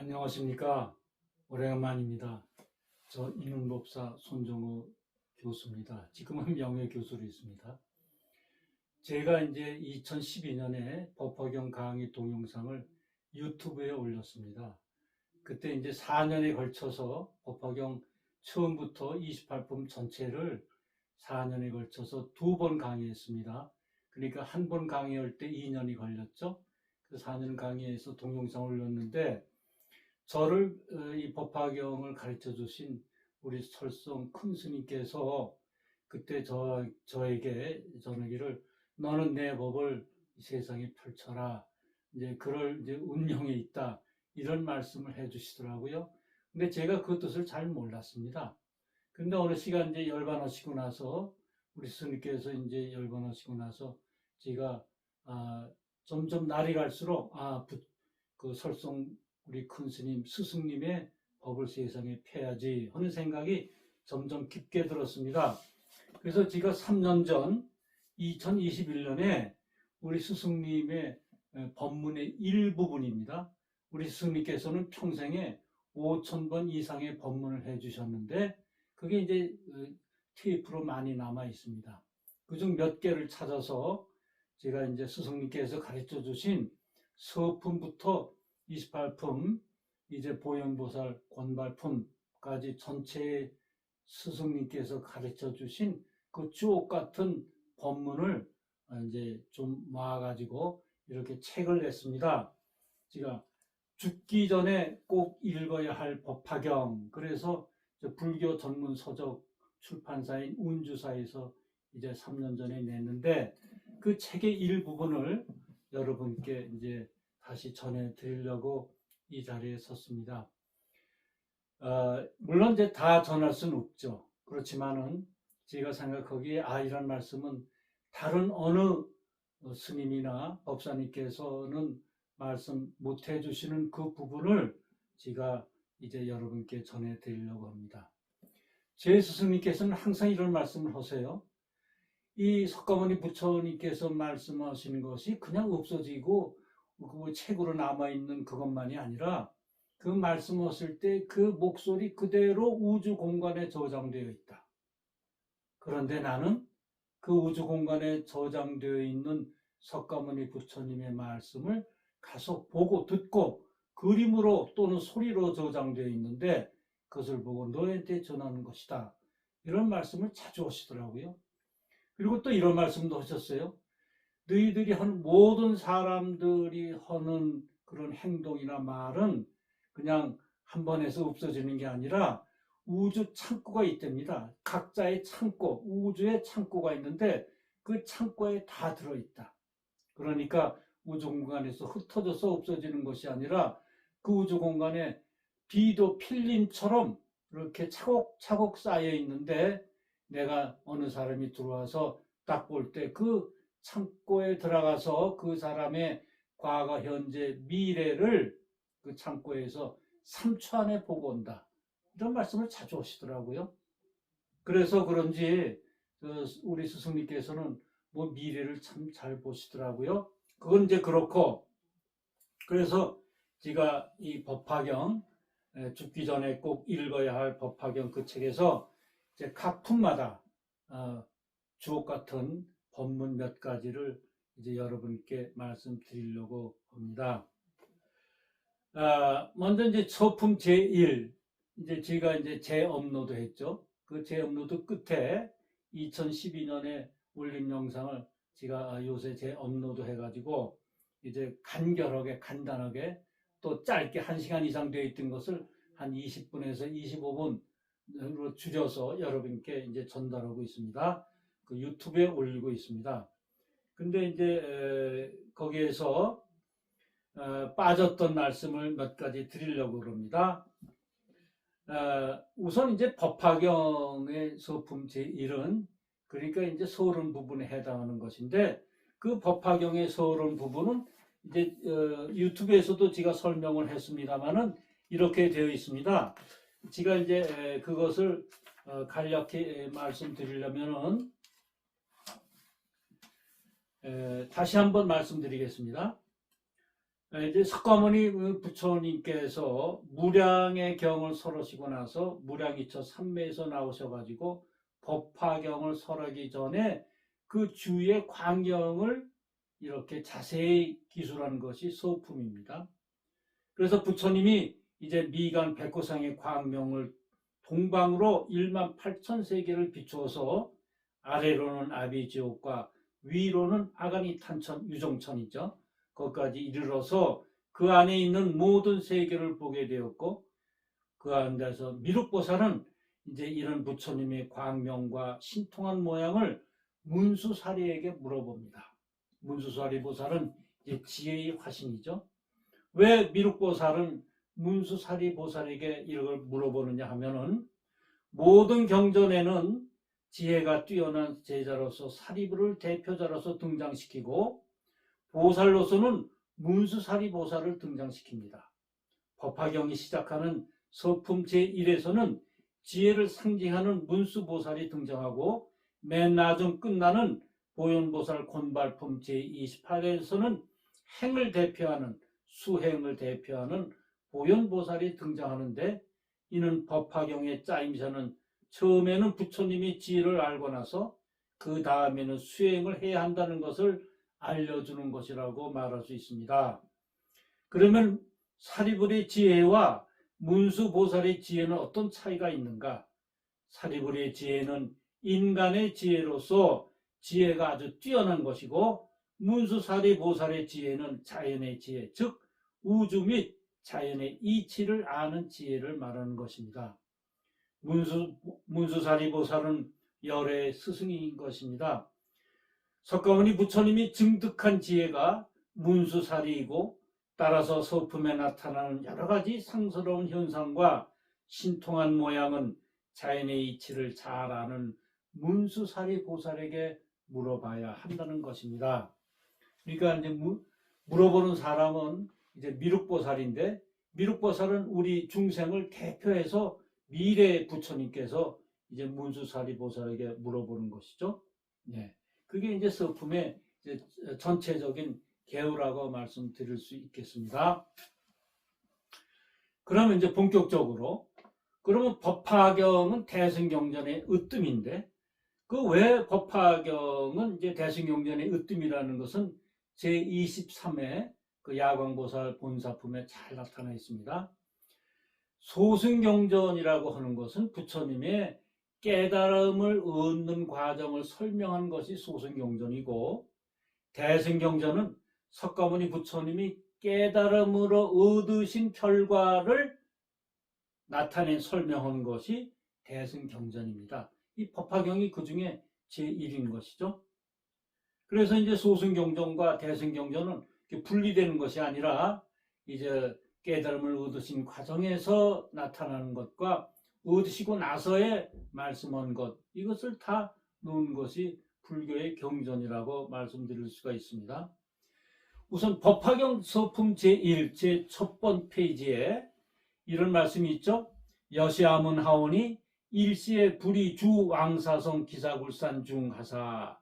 안녕하십니까. 오래간만입니다. 저 인문법사 손정호 교수입니다. 지금은 명예교수로 있습니다. 제가 이제 2012년에 법화경 강의 동영상을 유튜브에 올렸습니다. 그때 이제 4년에 걸쳐서 법화경 처음부터 28품 전체를 4년에 걸쳐서 2번 강의했습니다. 그러니까 한 번 강의할 때 2년이 걸렸죠. 그 4년 강의에서 동영상을 올렸는데 저를 이 법화경을 가르쳐 주신 우리 설성 큰 스님께서 그때 저에게 전하기를 너는 내 법을 세상에 펼쳐라. 이제 그럴 이제 운명에 있다. 이런 말씀을 해 주시더라고요. 근데 제가 그 뜻을 잘 몰랐습니다. 근데 어느 시간 이제 열반하시고 나서 우리 스님께서 이제 열반하시고 나서 제가 점점 날이 갈수록 그 설성 우리 큰 스님 스승님의 법을 세상에 펴야지 하는 생각이 점점 깊게 들었습니다. 그래서 제가 3년 전 2021년에 우리 스승님의 법문의 일부분입니다. 우리 스승님께서는 평생에 5,000번 이상의 법문을 해주셨는데 그게 이제 테이프로 많이 남아 있습니다. 그중 몇 개를 찾아서 제가 이제 스승님께서 가르쳐 주신 서품부터 28품, 이제 보현보살 권발품까지 전체 스승님께서 가르쳐 주신 그 주옥 같은 법문을 이제 좀 모아가지고 이렇게 책을 냈습니다. 제가 죽기 전에 꼭 읽어야 할 법화경, 그래서 불교 전문 서적 출판사인 운주사에서 이제 3년 전에 냈는데 그 책의 일부분을 여러분께 이제 다시 전해드리려고 이 자리에 섰습니다. 물론 이제 다 전할 수는 없죠. 그렇지만은 제가 생각하기에 이런 말씀은 다른 어느 스님이나 법사님께서는 말씀 못 해주시는 그 부분을 제가 이제 여러분께 전해드리려고 합니다. 제 스승님께서는 항상 이런 말씀을 하세요. 이 석가모니 부처님께서 말씀하시는 것이 그냥 없어지고 그 책으로 남아있는 그것만이 아니라 그 말씀하실 때 그 목소리 그대로 우주 공간에 저장되어 있다. 그런데 나는 그 우주 공간에 저장되어 있는 석가모니 부처님의 말씀을 가서 보고 듣고 그림으로 또는 소리로 저장되어 있는데 그것을 보고 너희한테 전하는 것이다. 이런 말씀을 자주 하시더라고요. 그리고 또 이런 말씀도 하셨어요. 너희들이 하는 모든 사람들이 하는 그런 행동이나 말은 그냥 한 번 해서 없어지는 게 아니라 우주 창고가 있답니다. 각자의 창고, 우주의 창고가 있는데 그 창고에 다 들어있다. 그러니까 우주 공간에서 흩어져서 없어지는 것이 아니라 그 우주 공간에 비도 필름처럼 이렇게 차곡차곡 쌓여 있는데 내가 어느 사람이 들어와서 딱 볼 때 그 창고에 들어가서 그 사람의 과거, 현재, 미래를 그 창고에서 3초 안에 보고 온다. 이런 말씀을 자주 하시더라고요. 그래서 그런지 우리 스승님께서는 뭐 미래를 참 잘 보시더라고요. 그건 이제 그렇고, 그래서 제가 이 법화경, 죽기 전에 꼭 읽어야 할 법화경 그 책에서 이제 각 품마다 주옥 같은 법문 몇 가지를 이제 여러분께 말씀드리려고 합니다. 먼저 이제 서품 제1, 이제 제가 이제 재업로드 했죠. 그 재업로드 끝에 2012년에 올린 영상을 제가 요새 재업로드 해가지고 이제 간결하게, 간단하게 또 짧게 1시간 이상 되어 있던 것을 한 20분에서 25분으로 줄여서 여러분께 이제 전달하고 있습니다. 그 유튜브에 올리고 있습니다. 근데 이제 거기에서 빠졌던 말씀을 몇 가지 드리려고 그럽니다. 우선 이제 법화경의 서품 제1은 그러니까 이제 서론 부분에 해당하는 것인데 그 법화경의 서론 부분은 이제 유튜브에서도 제가 설명을 했습니다만은 이렇게 되어 있습니다. 제가 이제 그것을 간략히 말씀드리려면은 다시 한번 말씀드리겠습니다. 이제 석가모니 부처님께서 무량의 경을 설하시고 나서 무량이처 삼매에서 나오셔가지고 법화경을 설하기 전에 그 주의 광경을 이렇게 자세히 기술한 것이 서품입니다. 그래서 부처님이 이제 미간 백호상의 광명을 동방으로 1만 8천 세계를 비추어서 아래로는 아비지옥과 위로는 아가니탄천 유정천이죠. 거기까지 이르러서 그 안에 있는 모든 세계를 보게 되었고, 그 안에서 미륵보살은 이제 이런 부처님의 광명과 신통한 모양을 문수사리에게 물어봅니다. 문수사리 보살은 이제 지혜의 화신이죠. 왜 미륵보살은 문수사리 보살에게 이걸 물어보느냐 하면은, 모든 경전에는 지혜가 뛰어난 제자로서 사리부를 대표자로서 등장시키고 보살로서는 문수사리 보살을 등장시킵니다. 법화경이 시작하는 서품 제1에서는 지혜를 상징하는 문수보살이 등장하고, 맨 나중 끝나는 보현보살 곤발품 제28에서는 행을 대표하는, 수행을 대표하는 보현보살이 등장하는데, 이는 법화경의 짜임새는 처음에는 부처님이 지혜를 알고 나서 그 다음에는 수행을 해야 한다는 것을 알려주는 것이라고 말할 수 있습니다. 그러면 사리불의 지혜와 문수보살의 지혜는 어떤 차이가 있는가? 사리불의 지혜는 인간의 지혜로서 지혜가 아주 뛰어난 것이고, 문수사리보살의 지혜는 자연의 지혜, 즉 우주 및 자연의 이치를 아는 지혜를 말하는 것입니다. 문수사리보살은 열의 스승인 것입니다. 석가모니 부처님이 증득한 지혜가 문수사리이고, 따라서 서품에 나타나는 여러 가지 상스러운 현상과 신통한 모양은 자연의 이치를 잘 아는 문수사리 보살에게 물어봐야 한다는 것입니다. 그러니까 이제 물어보는 사람은 이제 미륵보살인데, 미륵보살은 우리 중생을 대표해서 미래 부처님께서 이제 문수사리 보살에게 물어보는 것이죠. 네. 그게 이제 서품의 이제 전체적인 개요라고 말씀드릴 수 있겠습니다. 그러면 이제 본격적으로, 그러면 법화경은 대승경전의 으뜸인데, 그 왜 법화경은 이제 대승경전의 으뜸이라는 것은 제23회 그 야광보살 본사품에 잘 나타나 있습니다. 소승경전이라고 하는 것은 부처님의 깨달음을 얻는 과정을 설명한 것이 소승경전이고, 대승경전은 석가모니 부처님이 깨달음으로 얻으신 결과를 나타낸 설명한 것이 대승경전입니다. 이 법화경이 그 중에 제1인 것이죠. 그래서 이제 소승경전과 대승경전은 분리되는 것이 아니라 이제 깨달음을 얻으신 과정에서 나타나는 것과 얻으시고 나서의 말씀한 것, 이것을 다 놓은 것이 불교의 경전이라고 말씀드릴 수가 있습니다. 우선 법화경 서품 제1, 제 첫 번 페이지에 이런 말씀이 있죠. 여시아문 하오니 일시에 불이 주 왕사성 기사굴산 중하사.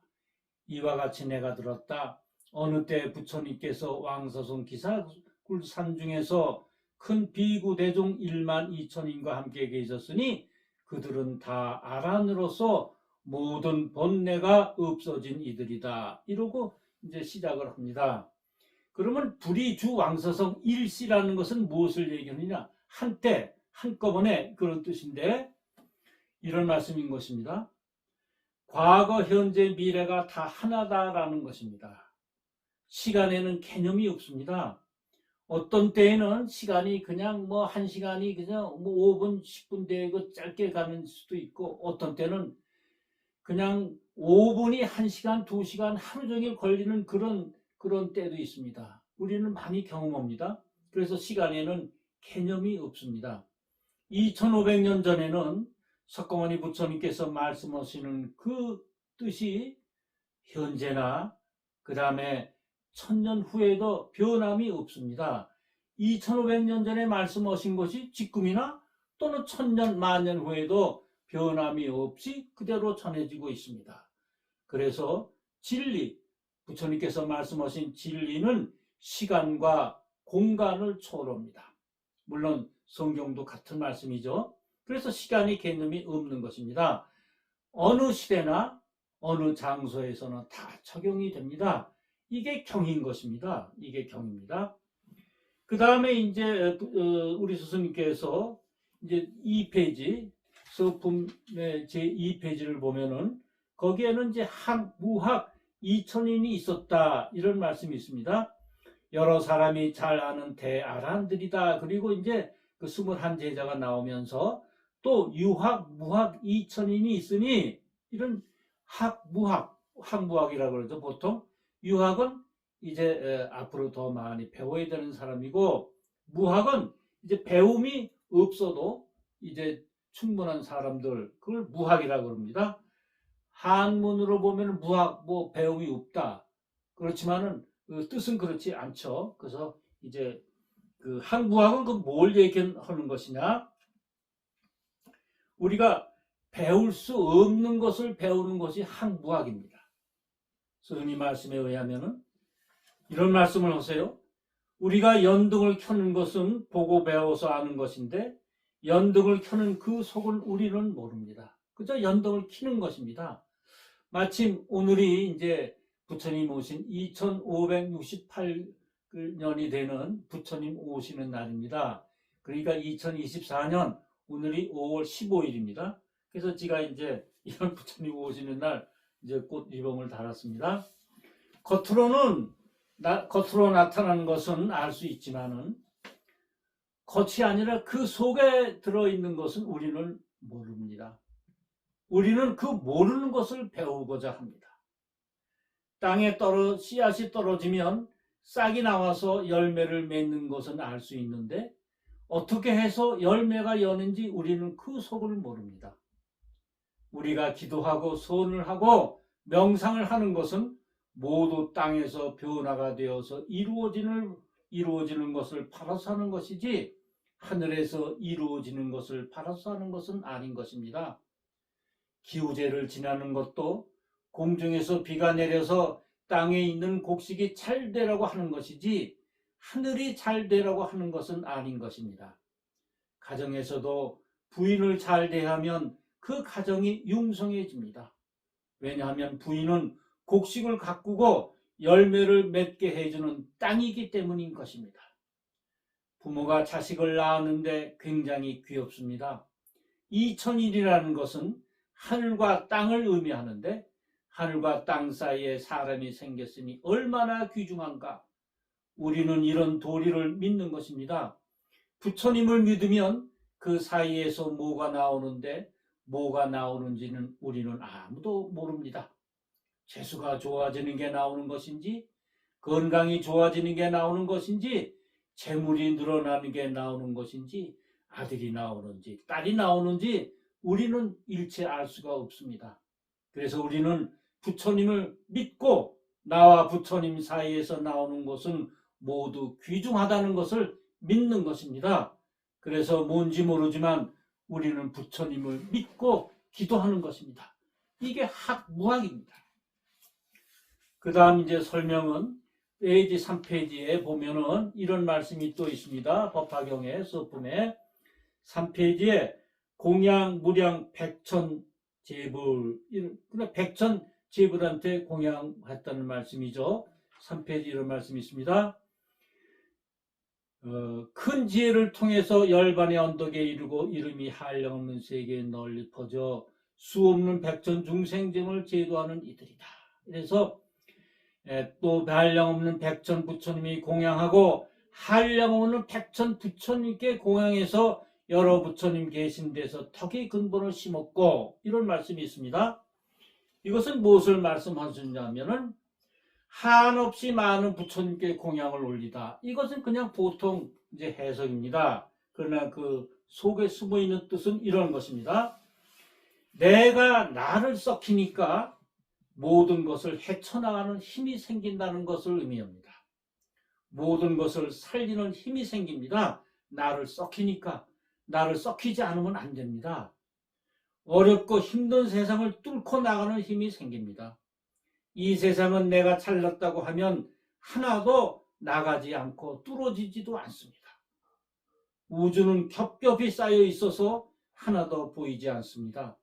이와 같이 내가 들었다. 어느 때 부처님께서 왕사성 기사굴산 중에서 큰 비구 대종 1만 2천인과 함께 계셨으니 그들은 다 아란으로서 모든 번뇌가 없어진 이들이다. 이러고 이제 시작을 합니다. 그러면 불이 주 왕사성 일시라는 것은 무엇을 얘기하느냐? 한때, 한꺼번에 그런 뜻인데, 이런 말씀인 것입니다. 과거, 현재, 미래가 다 하나다라는 것입니다. 시간에는 개념이 없습니다. 어떤 때에는 시간이 그냥 뭐 1시간이 그냥 뭐 5분, 10분 되고 짧게 가는 수도 있고, 어떤 때는 그냥 5분이 1시간, 2시간 하루 종일 걸리는 그런 때도 있습니다. 우리는 많이 경험합니다. 그래서 시간에는 개념이 없습니다. 2500년 전에는 석가모니 부처님께서 말씀하시는 그 뜻이 현재나 그 다음에 1000년 후에도 변함이 없습니다. 2500년 전에 말씀하신 것이 지금이나 또는 1000년, 만년 후에도 변함이 없이 그대로 전해지고 있습니다. 그래서 진리, 부처님께서 말씀하신 진리는 시간과 공간을 초월합니다. 물론 성경도 같은 말씀이죠. 그래서 시간이 개념이 없는 것입니다. 어느 시대나 어느 장소에서는 다 적용이 됩니다. 이게 경인 것입니다. 이게 경입니다. 그 다음에 이제 우리 스승님께서 이제 2페이지 서품의 제 2페이지를 보면은 거기에는 이제 무학 2000인이 있었다 이런 말씀이 있습니다. 여러 사람이 잘 아는 대아란들이다. 그리고 이제 그 21제자가 나오면서 또 유학, 무학 2000인이 있으니 이런 학무학이라고 그러죠. 보통 유학은 이제 앞으로 더 많이 배워야 되는 사람이고, 무학은 이제 배움이 없어도 이제 충분한 사람들, 그걸 무학이라고 합니다. 한문으로 보면 무학, 뭐 배움이 없다. 그렇지만은 그 뜻은 그렇지 않죠. 그래서 이제 그 학무학은 그 뭘 얘기하는 것이냐? 우리가 배울 수 없는 것을 배우는 것이 학무학입니다. 스승님 말씀에 의하면은 이런 말씀을 하세요. 우리가 연등을 켜는 것은 보고 배워서 아는 것인데 연등을 켜는 그 속을 우리는 모릅니다. 그저 연등을 켜는 것입니다. 마침 오늘이 이제 부처님 오신 2568년이 되는 부처님 오시는 날입니다. 그러니까 2024년 오늘이 5월 15일입니다. 그래서 제가 이제 이런 부처님 오시는 날 이제 꽃 리본을 달았습니다. 겉으로 나타나는 것은 알 수 있지만은 겉이 아니라 그 속에 들어있는 것은 우리는 모릅니다. 우리는 그 모르는 것을 배우고자 합니다. 땅에 씨앗이 떨어지면 싹이 나와서 열매를 맺는 것은 알 수 있는데 어떻게 해서 열매가 여는지 우리는 그 속을 모릅니다. 우리가 기도하고 소원을 하고 명상을 하는 것은 모두 땅에서 변화가 되어서 이루어지는 것을 바라서 하는 것이지 하늘에서 이루어지는 것을 바라서 하는 것은 아닌 것입니다. 기우제를 지나는 것도 공중에서 비가 내려서 땅에 있는 곡식이 잘 되라고 하는 것이지 하늘이 잘 되라고 하는 것은 아닌 것입니다. 가정에서도 부인을 잘 대하면 그 가정이 융성해집니다. 왜냐하면 부인은 곡식을 가꾸고 열매를 맺게 해주는 땅이기 때문인 것입니다. 부모가 자식을 낳았는데 굉장히 귀엽습니다. 2000일이라는 것은 하늘과 땅을 의미하는데 하늘과 땅 사이에 사람이 생겼으니 얼마나 귀중한가. 우리는 이런 도리를 믿는 것입니다. 부처님을 믿으면 그 사이에서 뭐가 나오는데 뭐가 나오는지는 우리는 아무도 모릅니다. 재수가 좋아지는 게 나오는 것인지 건강이 좋아지는 게 나오는 것인지 재물이 늘어나는 게 나오는 것인지 아들이 나오는지 딸이 나오는지 우리는 일체 알 수가 없습니다. 그래서 우리는 부처님을 믿고 나와 부처님 사이에서 나오는 것은 모두 귀중하다는 것을 믿는 것입니다. 그래서 뭔지 모르지만 우리는 부처님을 믿고 기도하는 것입니다. 이게 학무학입니다. 그 다음 이제 설명은 페이지 3페이지에 보면은 이런 말씀이 또 있습니다. 법화경의 서품에 3페이지에 공양 무량 백천 제불, 백천 제불한테 공양했다는 말씀이죠. 3페이지 이런 말씀이 있습니다. 큰 지혜를 통해서 열반의 언덕에 이르고 이름이 한량없는 세계에 널리 퍼져 수없는 백천 중생zem을 제도하는 이들이다. 그래서 또 한량없는 백천 부처님이 공양하고 한량없는 백천 부처님께 공양해서 여러 부처님 계신 데서 덕의 근본을 심었고 이런 말씀이 있습니다. 이것은 무엇을 말씀하셨냐면은 한없이 많은 부처님께 공양을 올리다. 이것은 그냥 보통 이제 해석입니다. 그러나 그 속에 숨어 있는 뜻은 이런 것입니다. 내가 나를 썩히니까 모든 것을 헤쳐나가는 힘이 생긴다는 것을 의미합니다. 모든 것을 살리는 힘이 생깁니다. 나를 썩히니까. 나를 썩히지 않으면 안 됩니다. 어렵고 힘든 세상을 뚫고 나가는 힘이 생깁니다. 이 세상은 내가 잘났다고 하면 하나도 나가지 않고 뚫어지지도 않습니다. 우주는 겹겹이 쌓여 있어서 하나도 보이지 않습니다.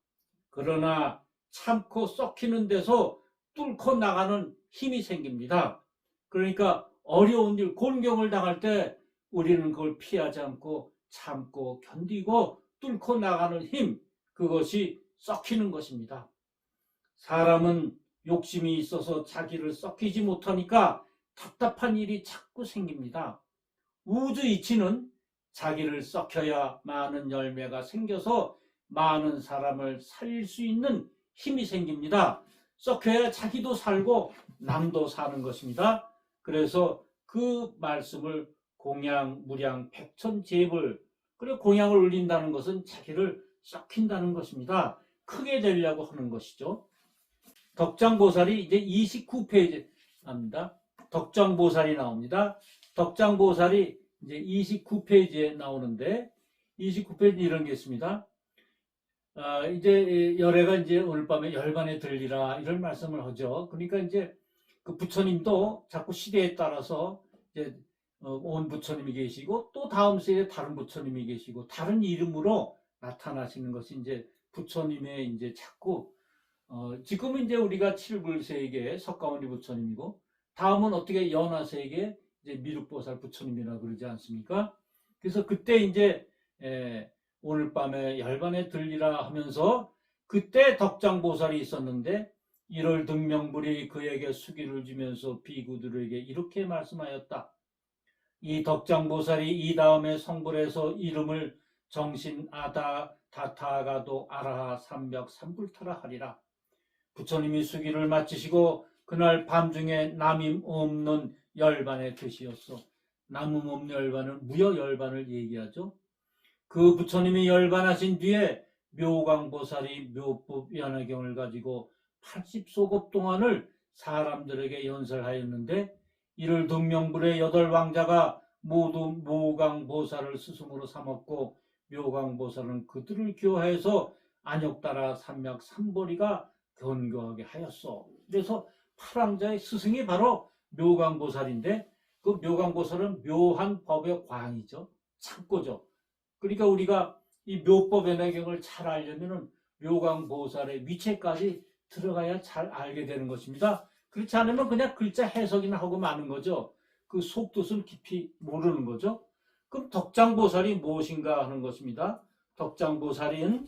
그러나 참고 썩히는 데서 뚫고 나가는 힘이 생깁니다. 그러니까 어려운 일, 곤경을 당할 때 우리는 그걸 피하지 않고 참고 견디고 뚫고 나가는 힘, 그것이 썩히는 것입니다. 사람은 욕심이 있어서 자기를 썩히지 못하니까 답답한 일이 자꾸 생깁니다. 우주 이치는 자기를 썩혀야 많은 열매가 생겨서 많은 사람을 살릴 수 있는 힘이 생깁니다. 썩혀야 자기도 살고 남도 사는 것입니다. 그래서 그 말씀을 공양, 무량, 백천재불, 그리고 공양을 올린다는 것은 자기를 썩힌다는 것입니다. 크게 되려고 하는 것이죠. 덕장보살이 이제 29페이지 합니다. 덕장보살이 나옵니다. 덕장보살이 이제 29페이지에 나오는데 29페이지 이런 게 있습니다. 이제 열애가 이제 오늘 밤에 열반에 들리라 이런 말씀을 하죠. 그러니까 이제 그 부처님도 자꾸 시대에 따라서 이제 온 부처님이 계시고 또 다음 세대에 다른 부처님이 계시고 다른 이름으로 나타나시는 것이 이제 부처님의 이제 자꾸 지금은 이제 우리가 칠불세계 석가모니 부처님이고 다음은 어떻게 연화세계 이제 미륵보살 부처님이라 그러지 않습니까? 그래서 그때 이제 오늘 밤에 열반에 들리라 하면서 그때 덕장보살이 있었는데 1월 등명불이 그에게 수기를 주면서 비구들에게 이렇게 말씀하였다. 이 덕장보살이 이 다음에 성불에서 이름을 정신아다 다타가도 아라하 삼벽 삼불타라 하리라. 부처님이 수기를 마치시고 그날 밤중에 남임 없는 열반에 드시었어. 남임 없는 열반은 무여 열반을 얘기하죠. 그 부처님이 열반하신 뒤에 묘광보살이 묘법 연화경을 가지고 80소급 동안을 사람들에게 연설하였는데 이를 등명불의 8왕자가 모두 묘광보살을 스승으로 삼았고 묘광보살은 그들을 교화해서 안욕따라 삼맥 삼보리가 견고하게 하였어. 그래서 8왕자의 스승이 바로 묘광보살인데 그 묘광보살은 묘한 법의 광이죠. 창고죠. 그러니까 우리가 이 묘법의 내경을 잘 알려면 묘광보살의 위체까지 들어가야 잘 알게 되는 것입니다. 그렇지 않으면 그냥 글자 해석이나 하고 마는 거죠. 그 속뜻을 깊이 모르는 거죠. 그럼 덕장보살이 무엇인가 하는 것입니다. 덕장보살은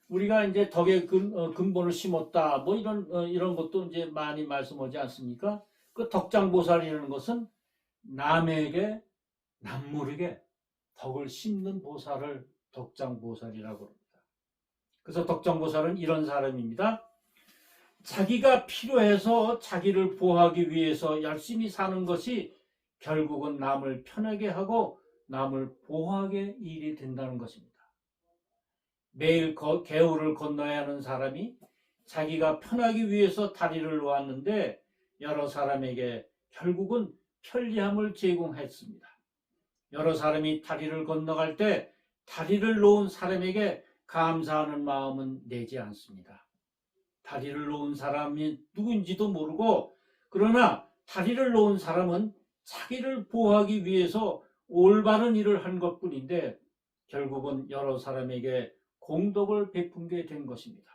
우리가 이제 덕의 근본을 심었다 뭐 이런 것도 이제 많이 말씀하지 않습니까? 그 덕장보살이라는 것은 남에게 남모르게 덕을 심는 보살을 덕장보살이라고 합니다. 그래서 덕장보살은 이런 사람입니다. 자기가 필요해서 자기를 보호하기 위해서 열심히 사는 것이 결국은 남을 편하게 하고 남을 보호하게 일이 된다는 것입니다. 매일 개울을 건너야 하는 사람이 자기가 편하기 위해서 다리를 놓았는데 여러 사람에게 결국은 편리함을 제공했습니다. 여러 사람이 다리를 건너갈 때 다리를 놓은 사람에게 감사하는 마음은 내지 않습니다. 다리를 놓은 사람이 누군지도 모르고 그러나 다리를 놓은 사람은 자기를 보호하기 위해서 올바른 일을 한 것뿐인데 결국은 여러 사람에게 공덕을 베푼게 된 것입니다.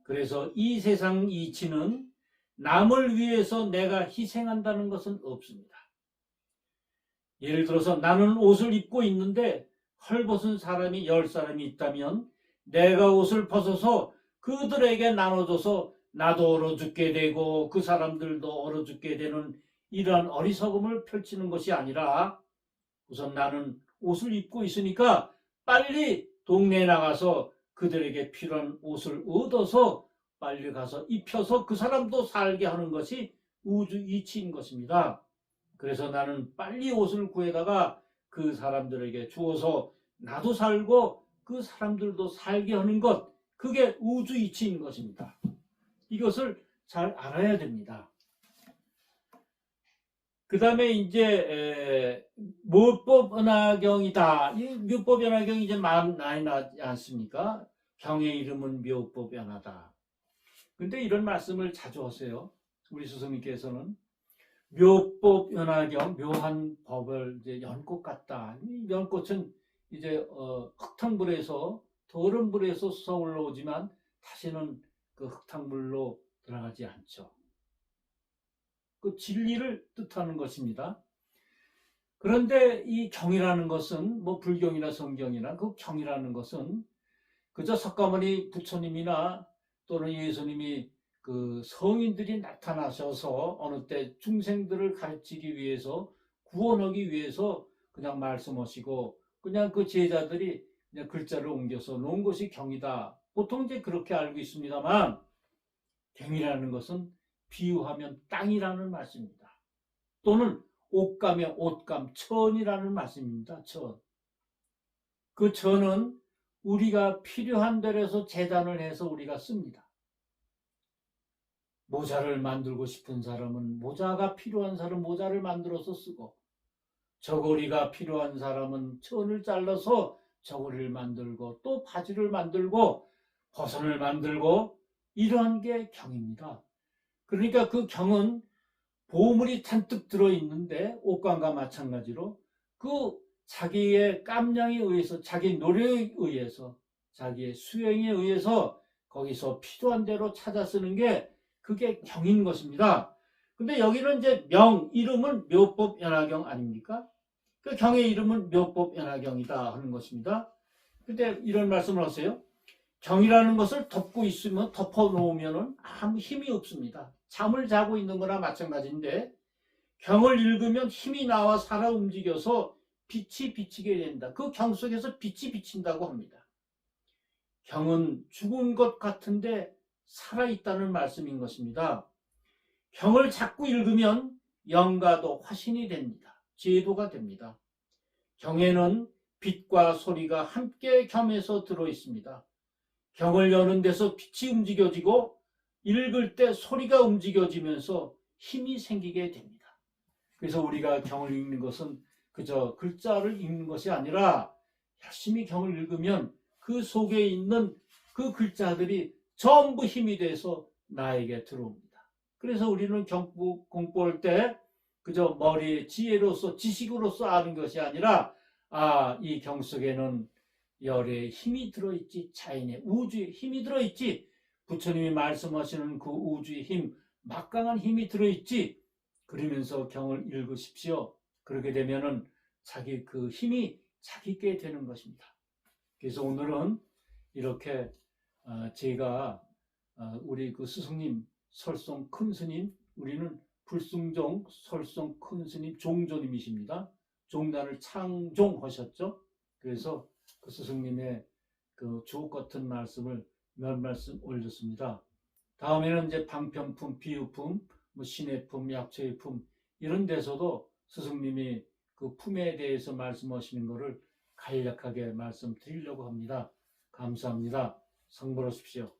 그래서 이 세상 이치는 남을 위해서 내가 희생한다는 것은 없습니다. 예를 들어서 나는 옷을 입고 있는데 헐벗은 사람이 10사람이 있다면 내가 옷을 벗어서 그들에게 나눠줘서 나도 얼어 죽게 되고 그 사람들도 얼어 죽게 되는 이러한 어리석음을 펼치는 것이 아니라 우선 나는 옷을 입고 있으니까 빨리 동네에 나가서 그들에게 필요한 옷을 얻어서 빨리 가서 입혀서 그 사람도 살게 하는 것이 우주 이치인 것입니다. 그래서 나는 빨리 옷을 구해다가 그 사람들에게 주어서 나도 살고 그 사람들도 살게 하는 것, 그게 우주 이치인 것입니다. 이것을 잘 알아야 됩니다. 그 다음에 이제 묘법 연화경이다. 이 묘법 연화경이 이제 많이 나지 않습니까? 경의 이름은 묘법 연화다. 근데 이런 말씀을 자주 하세요. 우리 스승님께서는 묘법 연화경, 묘한 법을 이제 연꽃 같다. 이 연꽃은 이제 흙탕물에서 더러운 물에서 솟아 올라오지만 다시는 그 흙탕물로 들어가지 않죠. 그 진리를 뜻하는 것입니다. 그런데 이 경이라는 것은 뭐 불경이나 성경이나 그 경이라는 것은 그저 석가모니 부처님이나 또는 예수님이 그 성인들이 나타나셔서 어느 때 중생들을 가르치기 위해서 구원하기 위해서 그냥 말씀하시고 그냥 그 제자들이 그냥 글자를 옮겨서 놓은 것이 경이다. 보통 이제 그렇게 알고 있습니다만 경이라는 것은 비유하면 땅이라는 말씀입니다. 또는 옷감의 옷감, 천이라는 말씀입니다. 천. 그 천은 우리가 필요한 데에서 재단을 해서 우리가 씁니다. 모자를 만들고 싶은 사람은 모자가 필요한 사람은 모자를 만들어서 쓰고 저고리가 필요한 사람은 천을 잘라서 저고리를 만들고 또 바지를 만들고 버선을 만들고 이러한 게 경입니다. 그러니까 그 경은 보물이 잔뜩 들어있는데 옷감과 마찬가지로 그 자기의 깜냥에 의해서 자기 노력에 의해서 자기의 수행에 의해서 거기서 필요한 대로 찾아 쓰는 게 그게 경인 것입니다. 근데 여기는 이제 이름은 묘법 연화경 아닙니까? 그 경의 이름은 묘법 연화경이다 하는 것입니다. 근데 이런 말씀을 하세요. 경이라는 것을 덮고 있으면 덮어 놓으면 아무 힘이 없습니다. 잠을 자고 있는 거나 마찬가지인데 경을 읽으면 힘이 나와 살아 움직여서 빛이 비치게 된다. 그 경 속에서 빛이 비친다고 합니다. 경은 죽은 것 같은데 살아있다는 말씀인 것입니다. 경을 자꾸 읽으면 영가도 화신이 됩니다. 제도가 됩니다. 경에는 빛과 소리가 함께 겸해서 들어있습니다. 경을 여는 데서 빛이 움직여지고 읽을 때 소리가 움직여지면서 힘이 생기게 됩니다. 그래서 우리가 경을 읽는 것은 그저 글자를 읽는 것이 아니라 열심히 경을 읽으면 그 속에 있는 그 글자들이 전부 힘이 돼서 나에게 들어옵니다. 그래서 우리는 경부 공부할 때 그저 머리의 지혜로서 지식으로서 아는 것이 아니라 이 경 속에는 열의 힘이 들어있지, 자연의 우주의 힘이 들어있지, 부처님이 말씀하시는 그 우주의 힘, 막강한 힘이 들어있지. 그러면서 경을 읽으십시오. 그렇게 되면은 자기 그 힘이 자기께 되는 것입니다. 그래서 오늘은 이렇게 제가 우리 그 스승님 설송 큰 스님, 우리는 불승종 설송 큰 스님 종조님이십니다. 종단을 창종하셨죠. 그래서 그 스승님의 그 주옥 같은 말씀을 몇 말씀 올렸습니다. 다음에는 이제 방편품, 비유품, 뭐 신해품, 약초의 품 이런 데서도 스승님이 그 품에 대해서 말씀하시는 것을 간략하게 말씀드리려고 합니다. 감사합니다. 성불하십시오.